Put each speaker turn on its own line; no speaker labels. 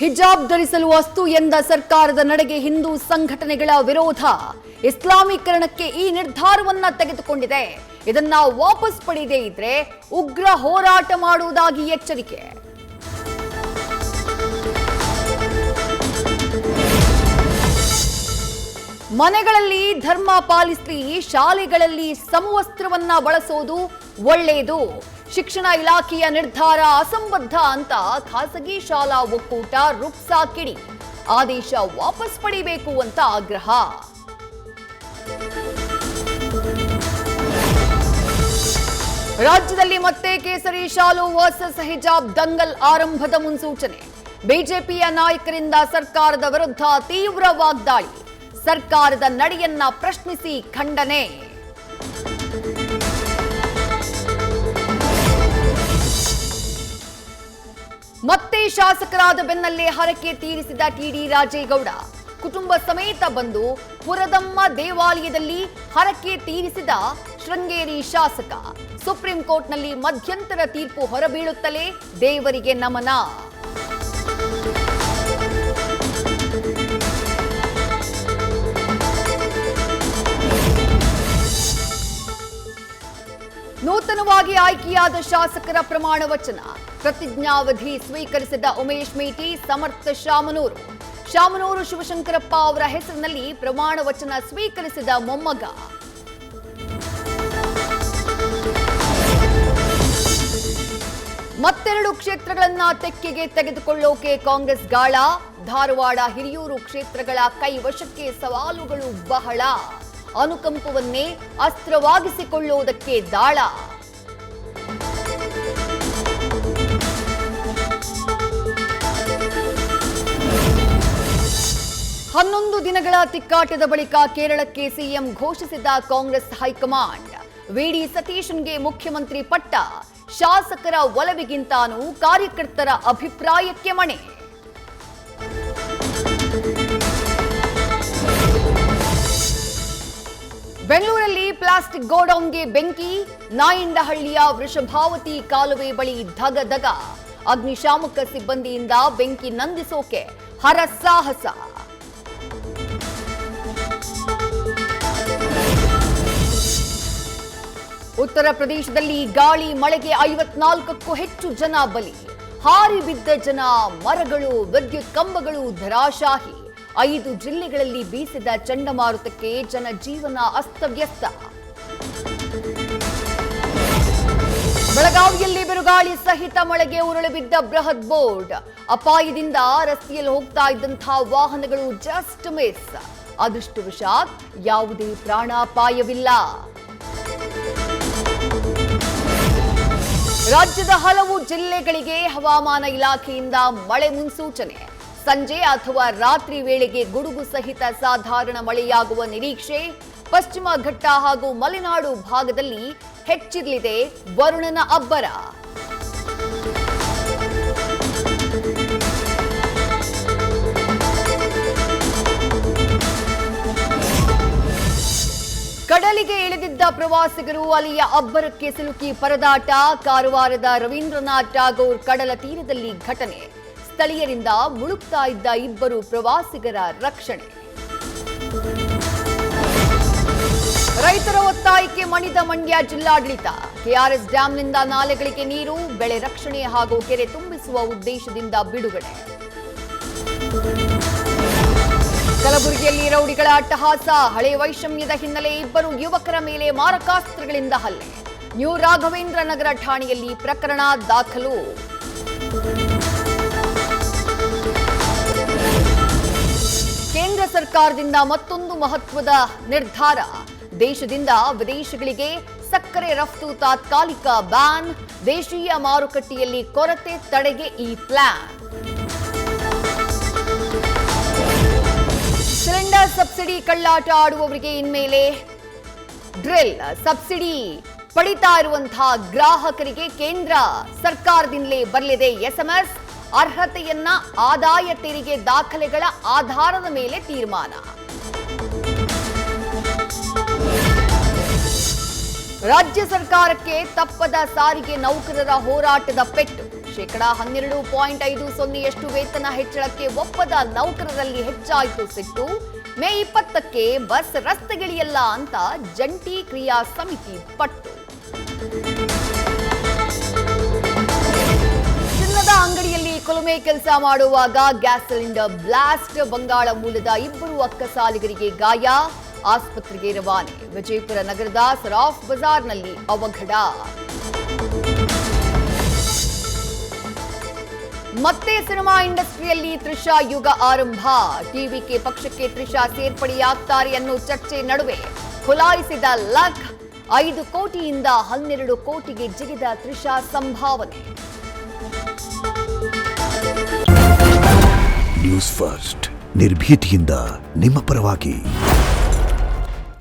ಹಿಜಾಬ್ ಧರಿಸಲು ಅಸ್ತು ಎಂದ ಸರ್ಕಾರದ ನಡೆಗೆ ಹಿಂದೂ ಸಂಘಟನೆಗಳ ವಿರೋಧ. ಇಸ್ಲಾಮೀಕರಣಕ್ಕೆ ಈ ನಿರ್ಧಾರವನ್ನ ತೆಗೆದುಕೊಂಡಿದೆ. ಇದನ್ನ ವಾಪಸ್ ಪಡೆಯದೇ ಇದ್ರೆ ಉಗ್ರ ಹೋರಾಟ ಮಾಡುವುದಾಗಿ ಎಚ್ಚರಿಕೆ. ಮನೆಗಳಲ್ಲಿ ಧರ್ಮ ಪಾಲಿಸಿ, ಶಾಲೆಗಳಲ್ಲಿ ಸಮವಸ್ತ್ರವನ್ನ ಬಳಸೋದು ಒಳ್ಳೆಯದು. ಶಿಕ್ಷಣ ಇಲಾಖೆಯ ನಿರ್ಧಾರ ಅಸಂಬದ್ಧ ಅಂತ ಖಾಸಗಿ ಶಾಲಾ ಒಕ್ಕೂಟ ರುಕ್ಸಾ ಕಿಡಿ. ಆದೇಶ ವಾಪಸ್ ಪಡೆಯಬೇಕು ಅಂತ ಆಗ್ರಹ. ರಾಜ್ಯದಲ್ಲಿ ಮತ್ತೆ ಕೇಸರಿ ಶಾಲು ವರ್ಸಸ್ ಹಿಜಾಬ್ ದಂಗಲ್ ಆರಂಭದ ಮುನ್ಸೂಚನೆ. ಬಿಜೆಪಿಯ ನಾಯಕರಿಂದ ಸರ್ಕಾರದ ವಿರುದ್ಧ ತೀವ್ರ ವಾಗ್ದಾಳಿ. ಸರ್ಕಾರದ ನಡೆಯನ್ನ ಪ್ರಶ್ನಿಸಿ ಖಂಡನೆ. ಮತ್ತೆ ಶಾಸಕರಾದ ಬೆನ್ನಲ್ಲೇ ಹರಕೆ ತೀರಿಸಿದ ಟಿಡಿ ರಾಜೇಗೌಡ. ಕುಟುಂಬ ಸಮೇತ ಬಂದು ಪುರದಮ್ಮ ದೇವಾಲಯದಲ್ಲಿ ಹರಕೆ ತೀರಿಸಿದ ಶೃಂಗೇರಿ ಶಾಸಕ. ಸುಪ್ರೀಂ ಕೋರ್ಟ್ನಲ್ಲಿ ಮಧ್ಯಂತರ ತೀರ್ಪು ಹೊರಬೀಳುತ್ತಲೇ ದೇವರಿಗೆ ನಮನ. ನೂತನವಾಗಿ ಆಯ್ಕೆಯಾದ ಶಾಸಕರ ಪ್ರಮಾಣ ವಚನ. ಪ್ರತಿಜ್ಞಾವಧಿ ಸ್ವೀಕರಿಸಿದ ಉಮೇಶ್ ಮೇಟಿ, ಸಮರ್ಥ ಶಾಮನೂರು. ಶಾಮನೂರು ಶಿವಶಂಕರಪ್ಪ ಅವರ ಹೆಸರಿನಲ್ಲಿ ಪ್ರಮಾಣ ವಚನ ಸ್ವೀಕರಿಸಿದ ಮೊಮ್ಮಗ. ಮತ್ತೆರಡು ಕ್ಷೇತ್ರಗಳನ್ನ ತೆಕ್ಕೆಗೆ ತೆಗೆದುಕೊಳ್ಳೋಕೆ ಕಾಂಗ್ರೆಸ್ ಗಾಳ. ಧಾರವಾಡ, ಹಿರಿಯೂರು ಕ್ಷೇತ್ರಗಳ ಕೈವಶಕ್ಕೆ ಸವಾಲುಗಳು ಬಹಳ. ಅನುಕಂಪವನ್ನೇ ಅಸ್ತ್ರವಾಗಿಸಿಕೊಳ್ಳುವುದಕ್ಕೆ ದಾಳ. ಹನ್ನೊಂದು ದಿನಗಳ ತಿಕ್ಕಾಟದ ಬಳಿಕ ಕೇರಳಕ್ಕೆ ಸಿಎಂ ಘೋಷಿಸಿದ ಕಾಂಗ್ರೆಸ್ ಹೈಕಮಾಂಡ್. ವಿಡಿ ಸತೀಶನ್ಗೆ ಮುಖ್ಯಮಂತ್ರಿ ಪಟ್ಟ. ಶಾಸಕರ ಒಲವಿಗಿಂತಾನೂ ಕಾರ್ಯಕರ್ತರ ಅಭಿಪ್ರಾಯಕ್ಕೆ ಮಣೆ. ಬೆಂಗಳೂರಲ್ಲಿ ಪ್ಲಾಸ್ಟಿಕ್ ಗೋಡೌನ್ಗೆ ಬೆಂಕಿ. ನಾಯಂಡಹಳ್ಳಿಯ ವೃಷಭಾವತಿ ಕಾಲುವೆ ಬಳಿ ಧಗಧಗ. ಅಗ್ನಿಶಾಮಕ ಸಿಬ್ಬಂದಿಯಿಂದ ಬೆಂಕಿ ನಂದಿಸೋಕೆ ಹರಸಾಹಸ. ಉತ್ತರ ಪ್ರದೇಶದಲ್ಲಿ ಗಾಳಿ ಮಳೆಗೆ 54ಕ್ಕೂ ಹೆಚ್ಚು ಜನ ಬಲಿ. ಹಾರಿ ಬಿದ್ದ ಜನ, ಮರಗಳು, ವಿದ್ಯುತ್ ಕಂಬಗಳು ಧರಾಶಾಹಿ. 5 ಜಿಲ್ಲೆಗಳಲ್ಲಿ ಬೀಸಿದ ಚಂಡಮಾರುತಕ್ಕೆ ಜನಜೀವನ ಅಸ್ತವ್ಯಸ್ತ. ಬೆಳಗಾವಿಯಲ್ಲಿ ಬಿರುಗಾಳಿ ಸಹಿತ ಮಳೆಗೆ ಉರುಳಿ ಬಿದ್ದ ಬೃಹತ್ ಬೋರ್ಡ್. ಅಪಾಯದಿಂದ ರಸ್ತೆಯಲ್ಲಿ ಹೋಗ್ತಾ ಇದ್ದಂತಹ ವಾಹನಗಳು ಜಸ್ಟ್ ಮಿಸ್. ಅದೃಷ್ಟವಶಾತ್ ಯಾವುದೇ ಪ್ರಾಣಾಪಾಯವಿಲ್ಲ. ರಾಜ್ಯದ ಹಲವು ಜಿಲ್ಲೆಗಳಿಗೆ ಹವಾಮಾನ ಇಲಾಖೆಯಿಂದ ಮಳೆ ಮುನ್ಸೂಚನೆ. ಸಂಜೆ ಅಥವಾ ರಾತ್ರಿ ವೇಳೆಗೆ ಗುಡುಗು ಸಹಿತ ಸಾಧಾರಣ ಮಳೆಯಾಗುವ ನಿರೀಕ್ಷೆ. ಪಶ್ಚಿಮ ಘಟ್ಟ ಹಾಗೂ ಮಲೆನಾಡು ಭಾಗದಲ್ಲಿ ಹೆಚ್ಚಿರಲಿದೆ ವರುಣನ ಅಬ್ಬರ. ಕಡಲಿಗೆ ಇಳಿದಿದ್ದ ಪ್ರವಾಸಿಗರು ಅಲೆಯ ಅಬ್ಬರಕ್ಕೆ ಸಿಲುಕಿ ಪರದಾಟ. ಕಾರವಾರದ ರವೀಂದ್ರನಾಥ್ ಟಾಗೋರ್ ಕಡಲ ತೀರದಲ್ಲಿ ಘಟನೆ. ಸ್ಥಳೀಯರಿಂದ ಮುಳುಗ್ತಾ ಇದ್ದ 2 ಪ್ರವಾಸಿಗರ ರಕ್ಷಣೆ. ರೈತರ ಒತ್ತಾಯಕ್ಕೆ ಮಣಿದ ಮಂಡ್ಯ ಜಿಲ್ಲಾಡಳಿತ. ಕೆಆರ್ಎಸ್ ಡ್ಯಾಂನಿಂದ ನಾಲೆಗಳಿಗೆ ನೀರು, ಬೆಳೆ ರಕ್ಷಣೆ ಹಾಗೂ ಕೆರೆ ತುಂಬಿಸುವ ಉದ್ದೇಶದಿಂದ ಬಿಡುಗಡೆ. ಕಲಬುರಗಿಯಲ್ಲಿ ರೌಡಿಗಳ ಅಟ್ಟಹಾಸ. ಹಳೆ ವೈಷಮ್ಯದ ಹಿನ್ನೆಲೆ 2 ಯುವಕರ ಮೇಲೆ ಮಾರಕಾಸ್ತ್ರಗಳಿಂದ ಹಲ್ಲೆ. ನ್ಯೂ ರಾಘವೇಂದ್ರ ನಗರ ಠಾಣೆಯಲ್ಲಿ ಪ್ರಕರಣ ದಾಖಲು. ಕೇಂದ್ರ ಸರ್ಕಾರದಿಂದ ಮತ್ತೊಂದು ಮಹತ್ವದ ನಿರ್ಧಾರ. ದೇಶದಿಂದ ವಿದೇಶಗಳಿಗೆ ಸಕ್ಕರೆ ರಫ್ತು ತಾತ್ಕಾಲಿಕ ಬ್ಯಾನ್. ದೇಶೀಯ ಮಾರುಕಟ್ಟೆಯಲ್ಲಿ ಕೊರತೆ ತಡೆಗೆ ಈ ಪ್ಲಾನ್. ಸಿಲಿಂಡರ್ ಸಬ್ಸಿಡಿ ಕಳ್ಳಾಟ ಆಡುವವರಿಗೆ ಇನ್ಮೇಲೆ ಡ್ರಿಲ್. ಸಬ್ಸಿಡಿ ಪಡಿತಾ ಇರುವಂತಹ ಗ್ರಾಹಕರಿಗೆ ಕೇಂದ್ರ ಸರ್ಕಾರದಿಂದಲೇ ಬರಲಿದೆ SMS. ಅರ್ಹತೆಯನ್ನ ಆದಾಯ ತೆರಿಗೆ ದಾಖಲೆಗಳ ಆಧಾರದ ಮೇಲೆ ತೀರ್ಮಾನ. ರಾಜ್ಯ ಸರ್ಕಾರಕ್ಕೆ ತಪ್ಪದ ಸಾರಿಗೆ ನೌಕರರ ಹೋರಾಟದ ಪೆಟ್ಟು. 12.50% ವೇತನ ಹೆಚ್ಚಳಕ್ಕೆ ಒಪ್ಪದ ನೌಕರರಲ್ಲಿ ಹೆಚ್ಚಾಯಿತು ಸಿಟ್ಟು. ಮೇ 20ಕ್ಕೆ ಬಸ್ ರಸ್ತೆಗಿಳಿಯಲ್ಲ ಅಂತ ಜಂಟಿ ಕ್ರಿಯಾ ಸಮಿತಿ ಪಟ್ಟು. ಚಿನ್ನದ ಅಂಗಡಿಯಲ್ಲಿ ಕುಲುಮೆ ಕೆಲಸ ಮಾಡುವಾಗ ಗ್ಯಾಸ್ ಸಿಲಿಂಡರ್ ಬ್ಲಾಸ್ಟ್. ಬಂಗಾಳ ಮೂಲದ 2 ಅಕ್ಕಸಾಲಿಗರಿಗೆ ಗಾಯ, ಆಸ್ಪತ್ರೆಗೆ ರವಾನೆ. ವಿಜಯಪುರ ನಗರದ ಸರಾಫ್ ಬಜಾರ್ನಲ್ಲಿ ಅವಘಡ. ಮತ್ತೆ ಸಿನಿಮಾ ಇಂಡಸ್ಟ್ರಿಯಲ್ಲಿ ತ್ರಿಷಾ ಯುಗ ಆರಂಭ. ಟಿವಿಕೆ ಪಕ್ಷಕ್ಕೆ ತ್ರಿಷಾ ಸೇರ್ಪಡೆಯಾಗ್ತಾರೆ ಅನ್ನೋ ಚರ್ಚೆ ನಡುವೆ ಖುಲಾಯಿಸಿದ ಲಕ್. 5 ಕೋಟಿಯಿಂದ 12 ಕೋಟಿಗೆ ಜಿಗಿದ ತ್ರಿಷಾ ಸಂಭಾವನೆ.
ನ್ಯೂಸ್ ಫಸ್ಟ್ ನಿರ್ಭೀತಿಯಿಂದ ನಿಮ್ಮ ಪರವಾಗಿ.